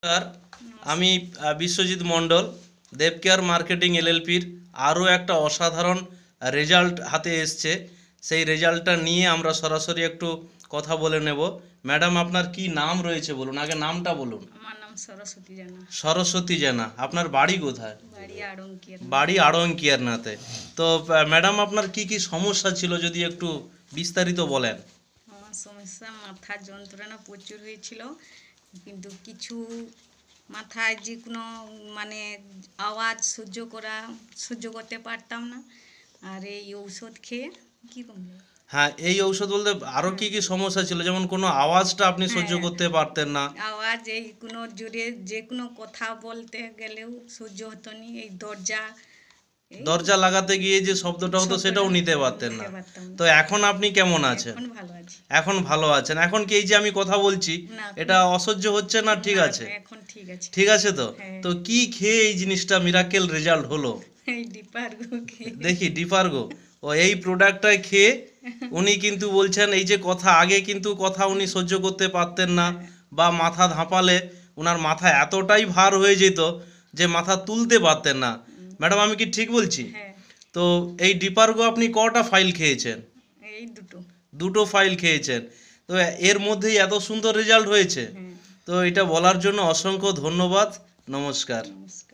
নমস্কার, আমি বিশ্বজিৎ মণ্ডল, দেবকেয়ার মার্কেটিং এলএলপির আরও একটা অসাধারণ রেজাল্ট হাতে এসছে। সেই রেজাল্টটা নিয়ে আমরা সরাসরি একটু কথা বলে নেব। ম্যাডাম, আপনার কি নাম রয়েছে বলুন, আগে নামটা বলুন। আমার নাম সরস্বতী জানা। সরস্বতী জানা। আপনার বাড়ি কোথায়? বাড়ি আড়ংকিয়ার। বাড়ি আড়ংকিয়ারনাতে। তো ম্যাডাম, আপনার কি কি সমস্যা ছিল যদি একটু বিস্তারিত বলেন। আমার সমস্যা মাথার যন্ত্রণা প্রচুর হয়েছিল, কিন্তু কিছু মাথায় যে কোনো মানে আওয়াজ সহ্য করতে পারতাম না। আর এই ঔষধ খেয়ে কি কমবে। হ্যাঁ, এই ঔষধ বলতে আরও কি কি সমস্যা ছিল, যেমন কোনো আওয়াজটা আপনি সহ্য হ্যাঁ। করতে পারতেন না। আওয়াজ এই কোনো জোরে যে কোনো কথা বলতে গেলেও সহ্য হতো নি। এই দরজা লাগাতে গিয়ে যে শব্দটা হতো সেটাও নিতে পারতেন না। পারতাম না। তো এখন আপনি কেমন আছেন? এখন ভালো আছি। এখন ভালো আছেন? এখন কি এই যে আমি কথা বলছি না, এটা অসহ্য হচ্ছে না? ঠিক না, আছে, এখন ঠিক আছে। ঠিক আছে। তো হ্যাঁ। তো কি খেয়ে এই জিনিসটা মিরাকেল রেজাল্ট হলো? এই ডিপারগুকে দেখি ডিপারগো ও এই প্রোডাক্টটা খেয়ে উনি কিন্তু বলছেন এই যে কথা, আগে কিন্তু কথা উনি সহ্য করতে পারতেন না, বা মাথা ধাপালে ওনার মাথা এতটাই ভার হয়ে যেত যে মাথা তুলতে পারতেন না। ম্যাডাম, আমি কি ঠিক বলছি? হ্যাঁ, তো এই ডিপারগো আপনি কটা ফাইল খেয়েছেন? এই দুটো। দুটো ফাইল খেয়েছেন। তো এর মধ্যেই এত সুন্দর রেজাল্ট হয়েছে। হ্যাঁ, তো এটা বলার জন্য অসংখ্য ধন্যবাদ। নমস্কার। নমস্কার।